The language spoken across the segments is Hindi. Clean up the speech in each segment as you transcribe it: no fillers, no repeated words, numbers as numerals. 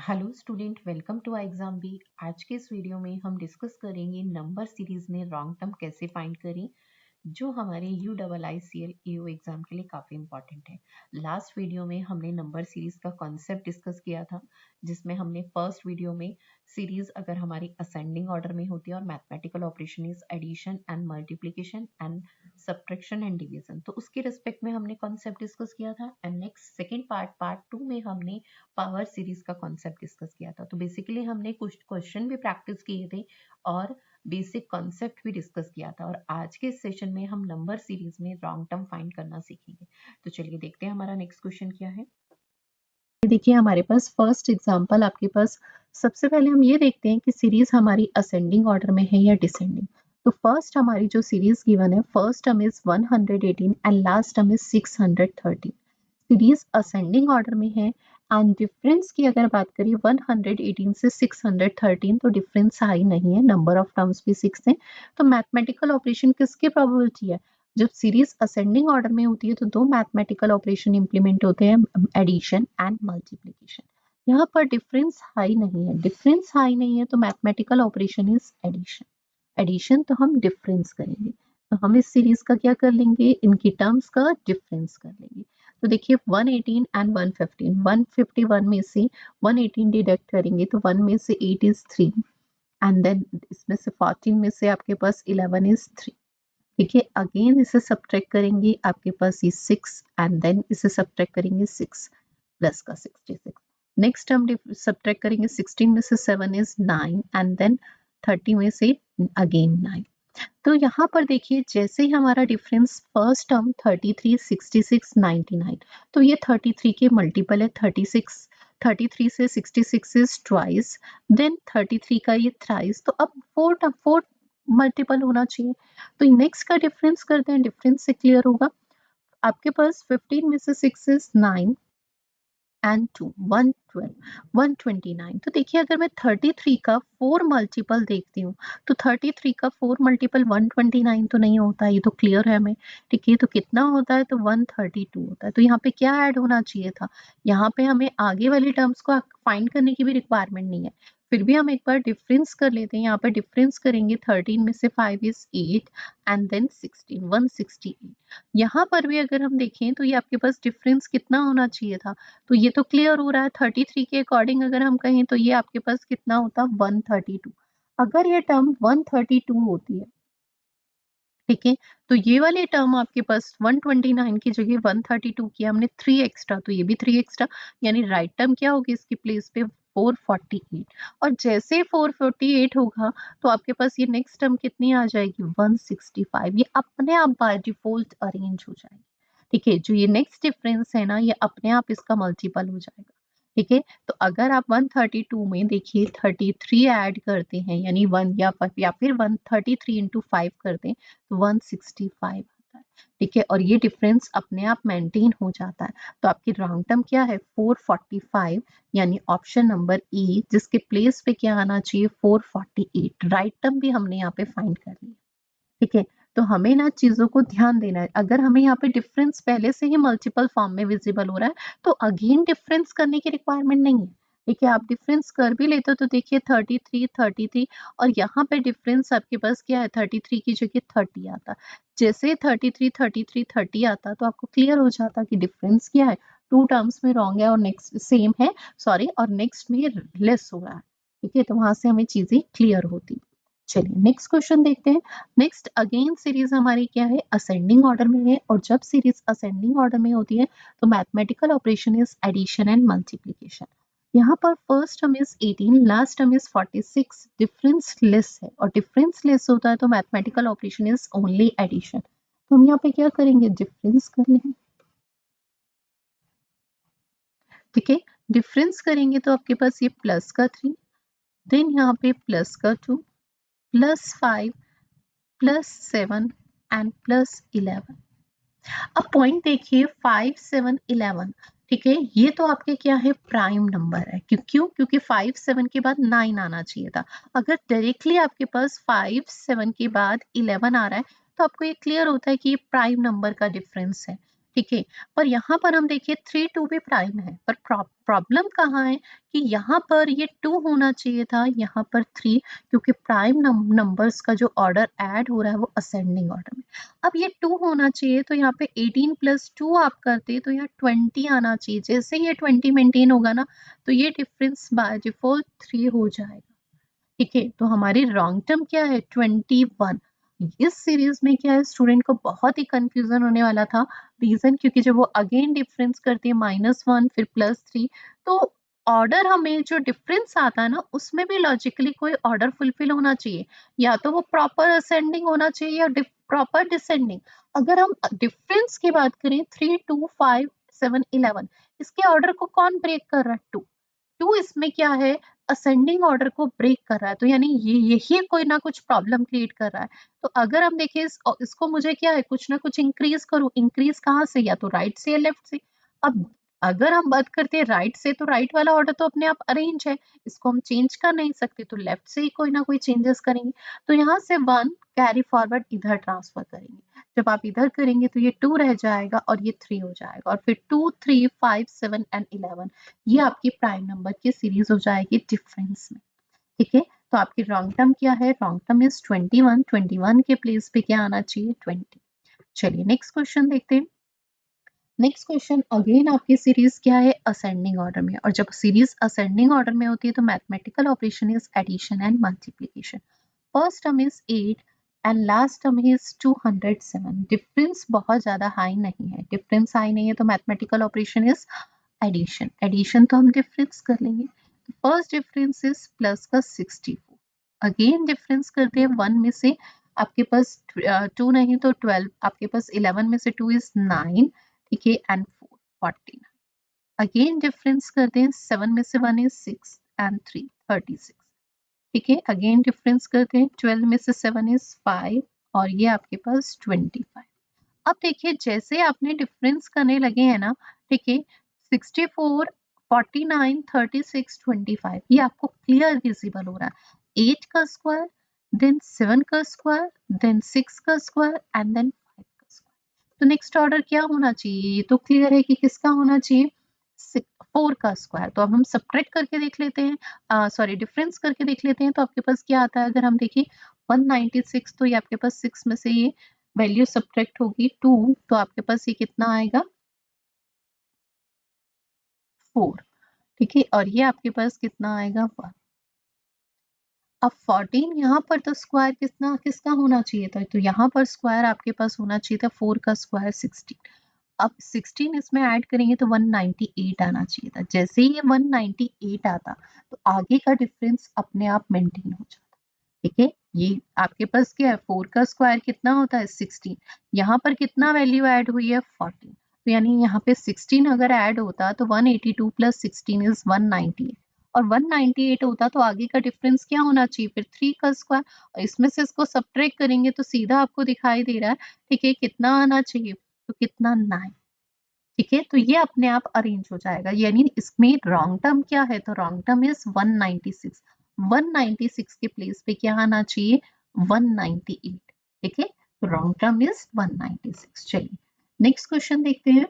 Hello student, welcome to exam B. आज के इस वीडियो में हम डिस्कस करेंगे नंबर सीरीज में रॉन्ग टर्म कैसे फाइंड करें, जो हमारे UIICL EO एग्जाम के लिए काफी इंपॉर्टेंट है। लास्ट वीडियो में हमने नंबर सीरीज का कॉन्सेप्ट डिस्कस किया था, जिसमें हमने फर्स्ट वीडियो में सीरीज अगर हमारी असेंडिंग ऑर्डर में होती है और mathematical operation is addition and multiplication and subtraction and division, तो उसके रिस्पेक्ट में हमने कॉन्सेप्ट डिस्कस किया था। एंड नेक्स्ट सेकेंड पार्ट 2 में हमने पावर सीरीज का कॉन्सेप्ट डिस्कस किया था। तो बेसिकली हमने कुछ क्वेश्चन भी प्रैक्टिस किए थे और बेसिक कॉन्सेप्ट भी डिस्कस किया था। और आज के सेशन में हम नंबर सीरीज में रॉन्ग टर्म फाइंड करना सीखेंगे। तो चलिए देखते हैं हमारा नेक्स्ट क्वेश्चन क्या है। देखिए हमारे पास फर्स्ट एग्जांपल आपके पास, सबसे पहले हम ये देखते हैं कि सीरीज हमारी असेंडिंग ऑर्डर में है या डिसेंडिंग। तो फर्स्ट हमारी जो सीरीज गिवन है, first term is 118 and last term is 630। Series ascending order में है एंड डिफरेंस की अगर बात करें 118 से 613, तो डिफरेंस हाई नहीं है, नंबर ऑफ टर्म्स भी 6 है। तो मैथमेटिकल ऑपरेशन किसकी प्रोबेबिलिटी है? जब सीरीज असेंडिंग ऑर्डर में होती है तो दो मैथमेटिकल ऑपरेशन इंप्लीमेंट होते हैं, एडिशन एंड मल्टीप्लिकेशन। यहाँ पर डिफरेंस हाई नहीं है, डिफरेंस हाई नहीं है तो mathematical operation is addition. Addition तो हम डिफरेंस करेंगे, तो हम इस सीरीज का क्या कर लेंगे, इनकी टर्म्स का डिफरेंस कर लेंगे। तो देखिए 118 एंड 115, 151 में से 118 डिडक्ट करेंगे तो 1 में से 8 इज 3 एंड देन इसमें से 14 में से आपके पास 11 इज 3। ठीक है, अगेन इसे सब्ट्रैक्ट करेंगे, आपके पास ये 6 एंड देन इसे सब्ट्रैक्ट करेंगे 6 प्लस का 66। नेक्स्ट हम सब्ट्रैक्ट करेंगे, 16 में से 7 इज 9 एंड देन 30 में से अगेन 9। तो यहाँ पर देखिए जैसे ही हमारा डिफरेंस फर्स्ट टर्म 33, 66, 99, तो ये 33 के मल्टीपल है, 36, 33 से 66 इज ट्वाइस, देन 33 का ये थ्राइस, तो अब फोर मल्टीपल होना चाहिए। तो नेक्स्ट का डिफरेंस करते हैं, डिफरेंस से क्लियर होगा। आपके पास 15 में से 6 इज 9 एंड 2 112 129। तो देखिए अगर मैं 33 का 4 मल्टीपल देखती हूँ तो 33 का 4 मल्टीपल 129 तो नहीं होता, ये तो क्लियर है हमें। ठीक है, तो कितना होता है, तो 132 होता है। तो यहाँ पे क्या ऐड होना चाहिए था, यहाँ पे हमें आगे वाली टर्म्स को फाइंड करने की भी रिक्वायरमेंट नहीं है, फिर भी हम एक बार डिफरेंस कर लेते हैं। यहाँ पे डिफरेंस करेंगे, 13 में से 5 इज 8 एंड देन 16 168। यहाँ पर भी अगर हम देखें तो ये आपके पास डिफरेंस कितना होना चाहिए था, तो ये तो क्लियर हो रहा है, 33 के अकॉर्डिंग अगर हम कहें तो ये आपके पास कितना होता, 132। अगर ये टर्म 132 होती है, ठीक है, तो ये वाली टर्म आपके पास 129 की जगह 132 किया हमने 3 एक्स्ट्रा, तो ये भी 3 एक्स्ट्रा, यानी राइट टर्म क्या होगी इसकी प्लेस पे, 448। और जैसे 448 होगा तो आपके पास ये नेक्स्ट टर्म कितनी आ जाएगी, 165। ये अपने आप बाय डिफॉल्ट अरेंज हो जाएगी। ठीक है, जो ये नेक्स्ट डिफरेंस है ना, ये अपने आप इसका मल्टीपल हो जाएगा। ठीक है, तो अगर आप 132 में देखिए 33 ऐड करते हैं, यानी 1 या फिर 133 इंटू 5 करते हैं तो 165 आता है। ठीक है, और ये डिफरेंस अपने आप मेंटेन हो जाता है। तो आपकी राउंड टर्म क्या है, 445, यानी ऑप्शन नंबर ए, जिसके प्लेस पे क्या आना चाहिए, 448। राइट टर्म भी हमने यहाँ पे फाइंड कर लिया। ठीक है, तो हमें ना चीजों को ध्यान देना है। अगर हमें यहाँ पे डिफरेंस पहले से ही मल्टीपल फॉर्म में विजिबल हो रहा है तो अगेन डिफरेंस करने की रिक्वायरमेंट नहीं है। ठीक है, आप डिफरेंस कर भी लेते हो तो देखिए 33 33, और यहाँ पे डिफरेंस आपके पास क्या है, 33 की जगह 30 आता। जैसे 33 33 30 आता तो आपको क्लियर हो जाता कि डिफरेंस क्या है, टू टर्म्स में रॉन्ग है और नेक्स्ट सेम है, सॉरी, और नेक्स्ट में लेस हो रहा है। ठीक है, तो वहां से हमें चीजें क्लियर होती। चलिए नेक्स्ट क्वेश्चन देखते हैं। नेक्स्ट अगेन सीरीज हमारी क्या है, असेंडिंग ऑर्डर में है, और जब सीरीज असेंडिंग ऑर्डर में होती है तो mathematical operation is addition and multiplication. यहाँ पर first term is 18, last term is 46, difference less है, और डिफरेंस लेस होता है तो mathematical operation is only addition. तो हम यहाँ पे क्या करेंगे, डिफरेंस कर लेंगे। ठीक है, डिफरेंस करेंगे तो आपके पास ये प्लस का 3, देन यहाँ पे प्लस का 2, प्लस 5, प्लस 7 एंड प्लस 11। अब पॉइंट देखिए 5 7 11। ठीक है, ये तो आपके क्या है, प्राइम नंबर है। क्यों? क्योंकि 5 7 के बाद 9 आना चाहिए था। अगर डायरेक्टली आपके पास 5 7 के बाद 11 आ रहा है तो आपको ये क्लियर होता है कि ये प्राइम नंबर का डिफरेंस है। ठीक है। पर यहाँ पर हम देखिए 3 2 भी प्राइम है, पर प्रॉब्लम कहाँ है कि यहाँ पर ये 2 होना चाहिए था, यहाँ पर 3, क्योंकि प्राइम नंबर्स का जो ऑर्डर ऐड हो रहा है वो असेंडिंग ऑर्डर में। अब ये 2 होना चाहिए, तो यहाँ पे 18 प्लस 2 आप करते तो यहाँ 20 आना चाहिए। जैसे ये 20 मेंटेन होगा ना, तो ये डिफरेंस बाय डिफॉल्ट 3 हो जाएगा। ठीक है, तो हमारी रॉन्ग टर्म क्या है 21। इस सीरीज में क्या है, स्टूडेंट को बहुत ही कंफ्यूजन होने वाला था। रीजन क्योंकि जब वो अगेन डिफरेंस करती है -1 फिर +3, तो ऑर्डर हमें जो डिफरेंस आता है ना, उसमें भी लॉजिकली कोई ऑर्डर फुलफिल होना चाहिए। या तो वो प्रॉपर असेंडिंग होना चाहिए या प्रॉपर डिसेंडिंग। अगर हम डिफरेंस की बात करें 3 2 5 7 11, इसके ऑर्डर को कौन ब्रेक कर रहा है? 2। 2 इसमें क्या है, असेंडिंग ऑर्डर को ब्रेक कर रहा है, तो यानी ये यही कोई ना कुछ प्रॉब्लम क्रिएट कर रहा है। तो अगर हम देखें इसको मुझे क्या है, कुछ ना कुछ इंक्रीज करूं, इंक्रीज कहाँ से, या तो राइट से या लेफ्ट से। अब अगर हम बात करते हैं राइट से, तो राइट वाला ऑर्डर तो अपने आप अरेंज है, इसको हम चेंज कर नहीं सकते, तो लेफ्ट से ही कोई ना कोई चेंजेस करेंगे। तो यहाँ से 1 कैरी फॉरवर्ड इधर ट्रांसफर करेंगे। जब आप इधर करेंगे तो ये 2 रह जाएगा और ये 3 हो जाएगा, और फिर 2 3 5 7 एंड 11, ये आपकी प्राइम नंबर की सीरीज हो जाएगी डिफरेंस में। ठीक है, तो आपकी रॉन्ग टर्म क्या है, रॉन्ग टर्म इज 21। 21 के प्लेस पे क्या आना चाहिए, 20। चलिए नेक्स्ट क्वेश्चन देखते हैं। नेक्स्ट क्वेश्चन अगेन आपकी सीरीज क्या है, असेंडिंग ऑर्डर में। और जब सीरीज असेंडिंग ऑर्डर में होती है तो mathematical operation is addition and multiplication. First term is 8 and last term is 207। Difference बहुत ज्यादा हाई नहीं है, डिफरेंस हाई नहीं है तो mathematical operation is addition. Addition तो हम डिफरेंस कर लेंगे। फर्स्ट डिफरेंस इज प्लस का 64। अगेन डिफरेंस करते हैं 1 में से, आपके पास 2 नहीं तो 12, आपके पास 11 में से 2 इज 9। ठीक है, एंड 4 14। अगेन डिफरेंस करते हैं 7 में से 1 इज 6 एंड 3 36। ठीक है, अगेन डिफरेंस करते हैं 12 में से 7 इज 5 और ये आपके पास 25। अब देखिए जैसे आपने डिफरेंस करने लगे हैं ना, ठीक है, 64 49 36 25, ये आपको क्लियर विजिबल हो रहा है। 8 का स्क्वायर, देन 7 का स्क्वायर, देन 6 का स्क्वायर एंड देन 5 का स्क्वायर। तो नेक्स्ट ऑर्डर क्या होना चाहिए, ये तो क्लियर है कि किसका होना चाहिए, 4 का स्क्वायर। तो अब हम सब्ट्रैक्ट करके देख लेते हैं, सॉरी डिफरेंस करके देख लेते हैं। तो आपके पास क्या आता है, अगर हम देखें 196, तो ये आपके पास 6 में से ये वैल्यू सब्ट्रैक्ट होगी 2, तो आपके पास ये कितना आएगा 4। ठीक है, और ये आपके पास कितना आएगा 1। अब 14 यहाँ पर तो स्क्वायर कितना किसका होना चाहिए था, तो यहाँ पर स्क्वायर आपके पास होना चाहिए था 4 का स्क्वायर 16। अब 16 इसमें ऐड करेंगे तो 198 आना चाहिए था। जैसे ही ये 198 आता तो आगे का डिफरेंस अपने आप मेंटेन हो जाता। ठीक है, ये आपके पास क्या है, 4 का स्क्वायर कितना होता है 16, यहाँ पर कितना वैल्यू ऐड हुई है 14, तो यानी यहाँ पे 16 अगर ऐड होता तो 182 प्लस 16 इज 198, और 198 होता तो आगे का डिफरेंस क्या होना चाहिए फिर 3 का स्क्वायर, और इसमें से इसको सब्ट्रैक्ट करेंगे तो सीधा आपको दिखाई दे रहा है। ठीक है, कितना आना चाहिए, तो कितना 9। ठीक है, तो ये अपने आप अरेंज हो जाएगा, यानी इसमें रॉन्ग टर्म क्या है, तो रॉन्ग टर्म इज 196। 196 के प्लेस पे क्या आना चाहिए 198। ठीक है, तो रॉन्ग टर्म इज 196। चलिए नेक्स्ट क्वेश्चन देखते हैं।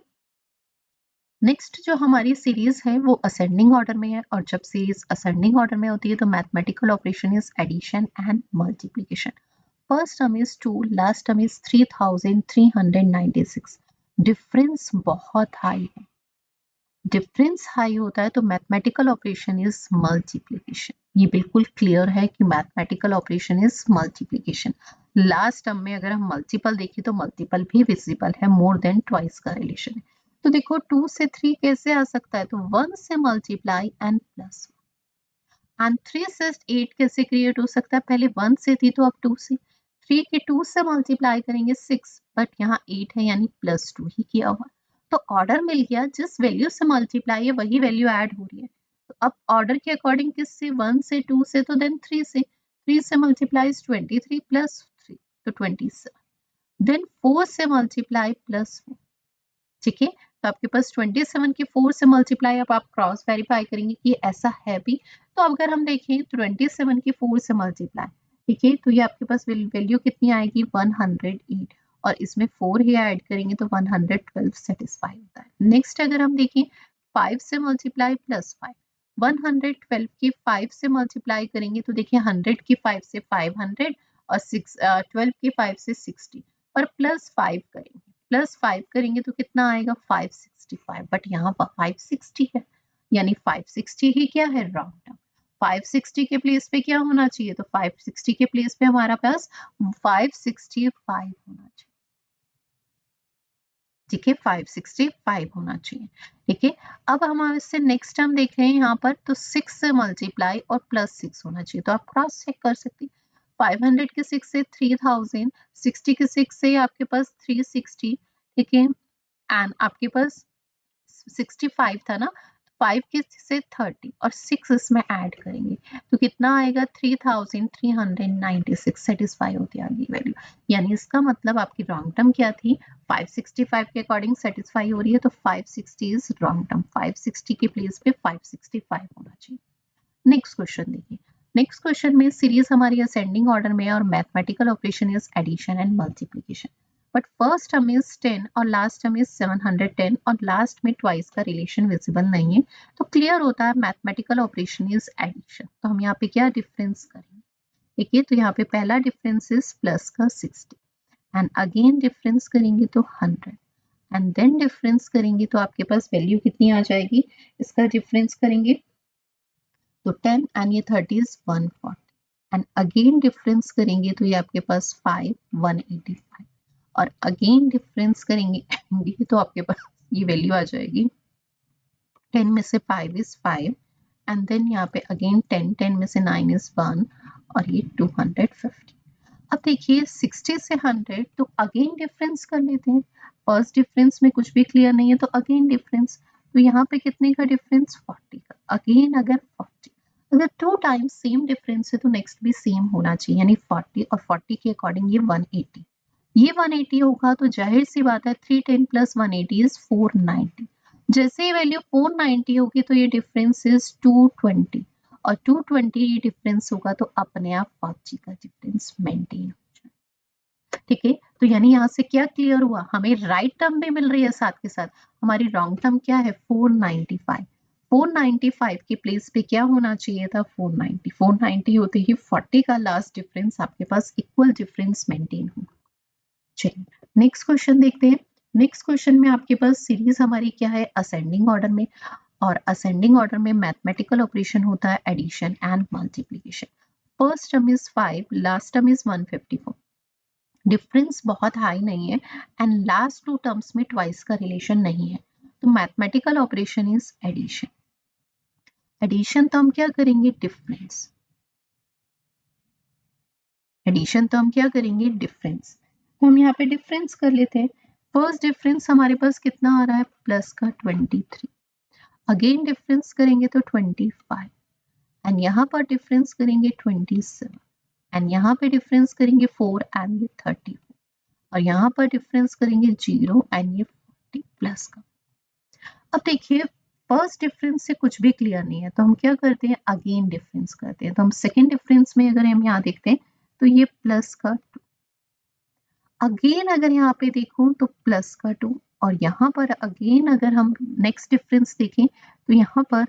नेक्स्ट जो हमारी सीरीज है वो असेंडिंग ऑर्डर में है, और जब सीरीज असेंडिंग ऑर्डर में होती है तो mathematical operation is addition and multiplication. First term is 2, last term is 3396। Difference बहुत हाई है, डिफरेंस हाई होता है तो मैथमेटिकल ऑपरेशन इज मल्टीप्लिकेशन। ये बिल्कुल क्लियर है कि mathematical operation is multiplication. Last term में अगर हम मल्टीपल देखें तो मल्टीपल भी विजिबल है, मोर देन ट्वाइस का रिलेशन है। तो देखो 2 से 3 कैसे आ सकता है, तो 1 से मल्टीप्लाई एंड प्लस, एंड 3 से 8 कैसे क्रिएट हो सकता है, पहले 1 से थी तो अब 2 से, 3 के 2 से मल्टीप्लाई करेंगे 6, बट यहाँ 8 है यानी +2 ही किया हुआ, तो ऑर्डर मिल गया, जिस वैल्यू से मल्टीप्लाई है वही वैल्यू ऐड हो रही है। तो अब ऑर्डर के अकॉर्डिंग किससे, 1 से 2 से, तो देन 3 से, 3 से मल्टीप्लाई 23 प्लस 3 तो 27, देन 4 से मल्टीप्लाई +4। ठीक है, तो आपके पास 27 के 4 से मल्टीप्लाई, अब आप क्रॉस वेरीफाई करेंगे कि ऐसा है भी। तो अगर हम देखें 27 के 4 से मल्टीप्लाई, ठीक है, तो ये आपके पास वैल्यू कितनी आएगी 108, और इसमें 4 ही ऐड करेंगे तो 112 सेटिस्फाई होता है। नेक्स्ट अगर हम देखें 5 से मल्टीप्लाई प्लस 5, 112 की 5 से मल्टीप्लाई करेंगे तो देखिए 100 की 5 से 500 और 12 की 5 से 60 और प्लस 5 करेंगे, प्लस 5 करेंगे तो कितना आएगा 565, बट यहाँ पर 560 है यानी 560 ही क्या है रॉन्ग टर्म। 560 के प्लेस पे क्या होना चाहिए, तो 560 के प्लेस पे हमारा पास 565 होना चाहिए। ठीक है, 565 होना चाहिए। ठीक है, अब हम इससे नेक्स्ट टर्म देख रहे हैं यहाँ पर, तो 6 से मल्टीप्लाई और प्लस 6 होना चाहिए, तो आप क्रॉस चेक कर सकते हैं। 500 के 6 से 3000, 60 के 6 से आपके पास 360, ठीक है, एंड आपके पास 65 था ना, 5 के से 30 और 6 इसमें ऐड करेंगे तो कितना आएगा 3396 सेटिस्फाई होती है आगे वैल्यू। यानी इसका मतलब आपकी रॉन्ग टर्म क्या थी, 565 के अकॉर्डिंग सेटिस्फाई हो रही है तो 560 इज रॉन्ग टर्म, 560 के प्लेस पे 565 होना चाहिए। नेक्स्ट क्वेश्चन देखिए, नेक्स्ट क्वेश्चन में सीरीज हमारी असेंडिंग ऑर्डर में और mathematical operation is addition and multiplication, but first term is 10 और लास्ट टर्म इज 710 और लास्ट में ट्वाइस का रिलेशन विजिबल नहीं है, तो क्लियर होता है मैथमेटिकल ऑपरेशन इज एडिशन। तो हम यहाँ पे क्या डिफरेंस करेंगे, देखिए तो यहाँ पे पहला डिफरेंस इज प्लस का 60 एंड अगेन डिफरेंस करेंगे तो 100 एंड देन डिफरेंस करेंगे तो आपके पास वैल्यू कितनी आ जाएगी, इसका डिफरेंस करेंगे तो 10 एंड ये 30 इज 140 एंड अगेन डिफरेंस करेंगे तो ये आपके पास 5 185 और अगेन डिफरेंस करेंगे तो आपके पास ये वैल्यू आ जाएगी 10 में से 5 इज 5 एंड देन यहाँ पे अगेन 10, 10 में से 9 इज 1 और ये 250। अब देखिए 60 से 100 तो अगेन डिफरेंस कर लेते हैं, फर्स्ट डिफरेंस में कुछ भी क्लियर नहीं है तो अगेन डिफरेंस, तो यहाँ पे कितने का डिफरेंस 40 का, अगेन अगर 40 अगर 2 टाइम्स सेम डिफरेंस है तो नेक्स्ट भी सेम होना चाहिए, यानी 40 और 40 के अकॉर्डिंग ये 180, ये 180 होगा तो जाहिर सी बात है 310 प्लस 180 इज 490, जैसे ही वैल्यू 490 होगी तो ये डिफरेंस इज 220 और 220 ये डिफरेंस होगा तो अपने आप 40 का डिफरेंस मेंटेन हो जाए। ठीक है, तो यानी यहाँ से क्या क्लियर हुआ, हमें राइट टर्म भी मिल रही है, साथ के साथ हमारी रॉन्ग टर्म क्या है 495, 495 के प्लेस पे क्या होना चाहिए था 490, 490 होते ही 40 का लास्ट डिफरेंस आपके पास इक्वल डिफरेंस मेंटेन होगा। चलिए नेक्स्ट क्वेश्चन देखते हैं। नेक्स्ट क्वेश्चन में आपके पास सीरीज हमारी क्या है असेंडिंग ऑर्डर में, और असेंडिंग ऑर्डर में मैथमेटिकल ऑपरेशन होता है addition and multiplication. First term is 5, last term is 154, difference बहुत हाई नहीं है एंड लास्ट 2 टर्म्स में ट्वाइस का रिलेशन नहीं है, तो mathematical operation is addition. Addition तो हम क्या करेंगे डिफरेंस, एडिशन तो हम क्या करेंगे डिफरेंस, तो हम यहाँ पे डिफरेंस कर लेते हैं। फर्स्ट डिफरेंस हमारे पास कितना आ रहा है प्लस का 23, अगेन डिफरेंस करेंगे तो 25 एंड यहाँ पर डिफरेंस करेंगे 27 एंड यहाँ पे डिफरेंस करेंगे 4 एंड ये 34 और यहाँ पर डिफरेंस करेंगे 0 एंड ये 40 प्लस का। अब देखिए फर्स्ट डिफरेंस से कुछ भी क्लियर नहीं है तो हम क्या करते हैं अगेन डिफरेंस करते हैं, तो हम सेकेंड डिफरेंस में अगर हम यहाँ देखते हैं तो ये प्लस का 2, अगेन अगर यहाँ पे देखूं तो प्लस का 2 और यहाँ पर अगेन अगर हम नेक्स्ट डिफरेंस देखें तो यहाँ पर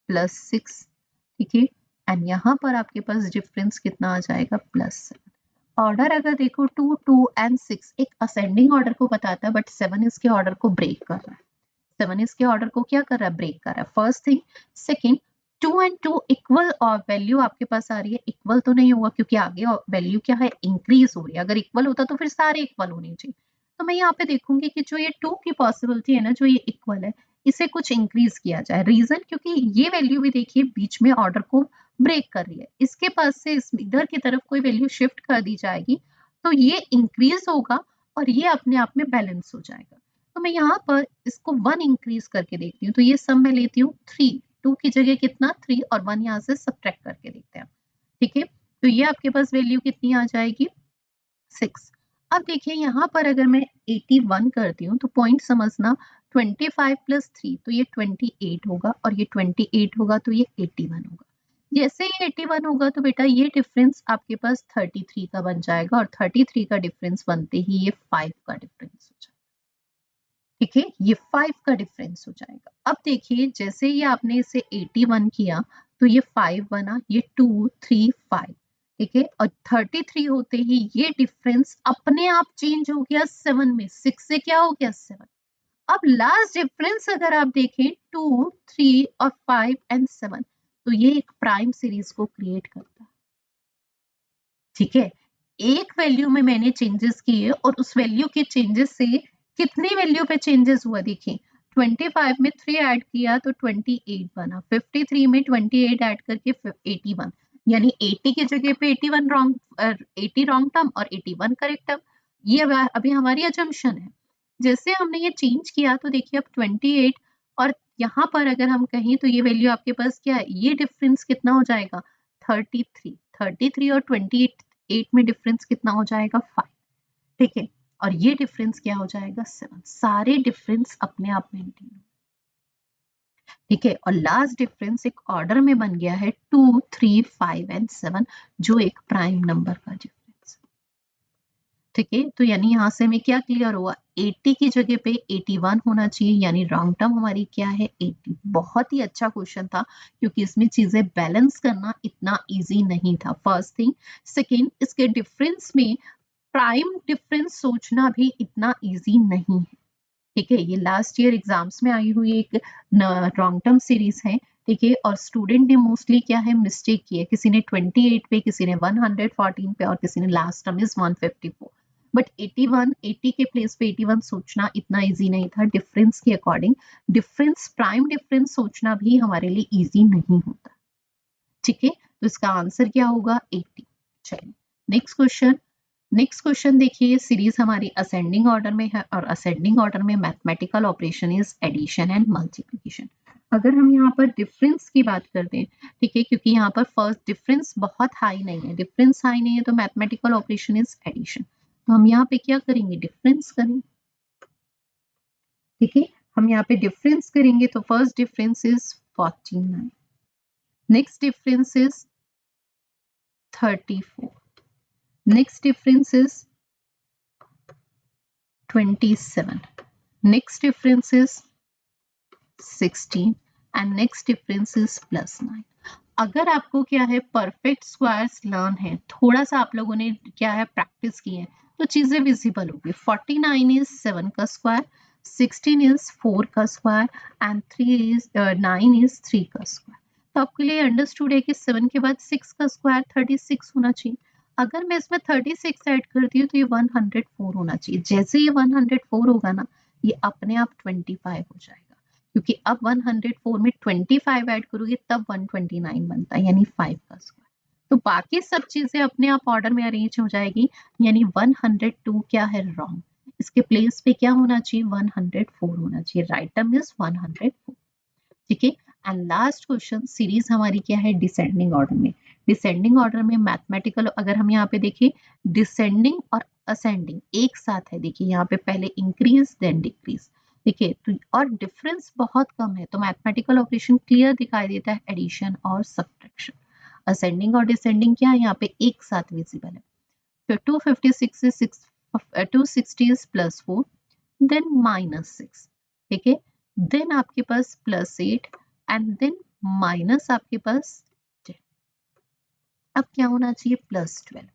प्लस 6, ठीक है, एंड यहाँ पर आपके पास डिफरेंस कितना आ जाएगा प्लस 7। ऑर्डर अगर देखो 2, 2 एंड 6 एक असेंडिंग ऑर्डर को बताता है, बट 7 इसके ऑर्डर को ब्रेक कर रहा है, 7 इसके ऑर्डर को क्या कर रहा है ब्रेक कर रहा है, first thing. Second 2 and 2 equal और वैल्यू आपके पास आ रही है, इक्वल तो नहीं हुआ क्योंकि आगे वैल्यू क्या है इंक्रीज हो रही है, अगर इक्वल होता तो फिर सारे इक्वल होने चाहिए, तो मैं यहाँ पे देखूंगी कि जो ये 2 की पॉसिबिलिटी है ना, जो ये इक्वल है इसे कुछ इंक्रीज किया जाए, रीजन क्योंकि ये वैल्यू भी देखिए बीच में ऑर्डर को ब्रेक कर रही है, इसके पास से इधर की तरफ कोई वैल्यू शिफ्ट कर दी जाएगी तो ये इंक्रीज होगा और ये अपने आप में बैलेंस हो जाएगा। तो मैं यहाँ पर इसको 1 इंक्रीज करके देखती हूँ, तो ये सम मैं लेती हूँ 3, 2 की जगह कितना 3 और 1 यहाँ से सब्ट्रैक्ट करके देखते हैं, ठीक है, तो ये आपके पास वैल्यू कितनी आ जाएगी 6। अब देखिए यहाँ पर अगर मैं 81 करती हूँ तो पॉइंट समझना 25 प्लस 3 तो ये 28 होगा और ये 28 होगा तो ये 81 होगा, जैसे ही 81 होगा तो बेटा ये डिफरेंस आपके पास 33 का बन जाएगा और 33 का डिफरेंस बनते ही ये 5 का डिफरेंस हो जाएगा। ठीक है, ये 5 का डिफरेंस हो जाएगा। अब देखिए जैसे ही आपने इसे 81 किया तो ये 5 बना, ये 2 3 5। ठीक है, और 33 होते ही ये डिफरेंस अपने आप चेंज हो गया 7 में। 6 से क्या हो गया 7। अब लास्ट डिफरेंस अगर आप देखें 2 3 और 5 एंड 7 तो ये एक प्राइम सीरीज को क्रिएट करता है। ठीक है, एक वैल्यू में मैंने चेंजेस किए और उस वैल्यू के चेंजेस से कितनी वैल्यू पे चेंजेस हुआ देखिए। 25 में 3 ऐड किया तो 28 बना, 53 में 28 ऐड करके 81, यानी 80 की जगह पे 81 रॉन्ग, 80 रॉन्ग टर्म और 81 करेक्ट टर्म। ये अभी हमारी अजम्पशन है। जैसे हमने ये चेंज किया तो देखिए अब 28 और यहाँ पर अगर हम कहें तो ये वैल्यू आपके पास क्या है, ये डिफरेंस कितना हो जाएगा 33। 33 और 28 में डिफरेंस कितना हो जाएगा 5। ठीक है, और ये डिफरेंस क्या हो जाएगा 7। सारे डिफरेंस अपने आप मेंटेन। ठीक है, और लास्ट डिफरेंस एक ऑर्डर में बन गया है 2 3 5 एंड 7 जो एक प्राइम नंबर का डिफरेंस। ठीक है, तो यानी यहाँ से हमें क्या क्लियर हुआ, 80 की जगह पे 81 होना चाहिए, यानी रॉन्ग टर्म हमारी क्या है 80। बहुत ही अच्छा क्वेश्चन था क्योंकि इसमें चीजें बैलेंस करना इतना इजी नहीं था, फर्स्ट थिंग। सेकेंड, इसके डिफरेंस में प्राइम डिफरेंस सोचना भी इतना इजी नहीं है। ठीक है, ये लास्ट ईयर एग्जाम्स में आई हुई एक रॉन्ग टर्म सीरीज है। ठीक है, और स्टूडेंट ने मोस्टली क्या है मिस्टेक की है, किसी ने 28 पे, किसी ने 114 पे और किसी ने लास्ट टर्म इज 154। बट 81 80 के प्लेस पे 81 सोचना इतना इजी नहीं था डिफरेंस के अकॉर्डिंग। डिफरेंस प्राइम डिफरेंस सोचना भी हमारे लिए इजी नहीं होता। ठीक है, तो इसका आंसर क्या होगा 80। चलिए नेक्स्ट क्वेश्चन। नेक्स्ट क्वेश्चन देखिए, सीरीज हमारी असेंडिंग ऑर्डर में है और असेंडिंग ऑर्डर में mathematical operation is addition and multiplication. अगर हम यहाँ पर डिफरेंस की बात करते हैं, ठीक है, क्योंकि यहाँ पर फर्स्ट डिफरेंस बहुत हाई नहीं है, डिफरेंस हाई नहीं है तो मैथमेटिकल ऑपरेशन इज एडिशन। तो हम यहाँ पे क्या करेंगे, डिफरेंस करेंगे। ठीक है, हम यहाँ पे डिफरेंस करेंगे तो first difference is 49, next difference is 34, next difference is 27, next difference is 16 and next difference is +9। अगर आपको क्या है परफेक्ट स्क्वायर्स लर्न है, थोड़ा सा आप लोगों ने क्या है प्रैक्टिस की है तो चीजें विजिबल होगी। 49 इज 7 का स्क्वायर, 16 इज 4 का स्क्वायर एंड 9 इज 3 का स्क्वायर। तो आपके लिए अंडरस्टूड है कि 7 के बाद 6 का स्क्वायर 36 होना चाहिए। अगर मैं इसमें 36 ऐड करती हूँ तो ये 104 होना चाहिए। जैसे ये 104 होगा ना, ये अपने आप 25 हो जाएगा, क्योंकि अब 104 में 25 ऐड करोगे तब 129 बनता है, यानी 5 का स्क्वायर। तो बाकी सब चीजें अपने आप ऑर्डर में अरेंज हो जाएगी, यानी 102 क्या है रॉन्ग, इसके प्लेस पे क्या होना चाहिए 104 होना चाहिए। Right term is 104। ठीक है, एंड लास्ट क्वेश्चन, सीरीज हमारी क्या है डिसेंडिंग ऑर्डर में। डिसेंडिंग ऑर्डर में मैथमेटिकल, अगर हम यहाँ पे देखें डिसेंडिंग और असेंडिंग एक साथ है, देखिए यहाँ पे पहले इंक्रीज देन डिक्रीज। देखिए तो और डिफरेंस बहुत कम है तो मैथमेटिकल ऑपरेशन क्लियर दिखाई देता है, एडिशन और सब्ट्रैक्शन। असेंडिंग और डिसेंडिंग क्या है यहाँ पे एक साथ विजिबल है। तो 256 is 6, 260 is +4 देन -6। ठीक है, देन आपके पास +8 एंड देन माइनस आपके पास 10। अब क्या होना चाहिए +12।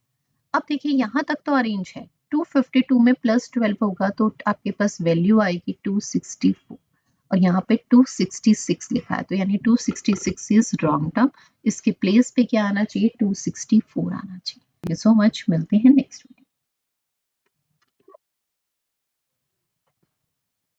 अब देखिए यहाँ तक तो अरेंज है, 252 में +12 होगा तो आपके पास वैल्यू आएगी 264 और यहाँ पे 266 लिखा है, तो यानी 266 इज रॉन्ग टर्म। इसके प्लेस पे क्या आना चाहिए 264 आना चाहिए। सो मच, मिलते हैं नेक्स्ट।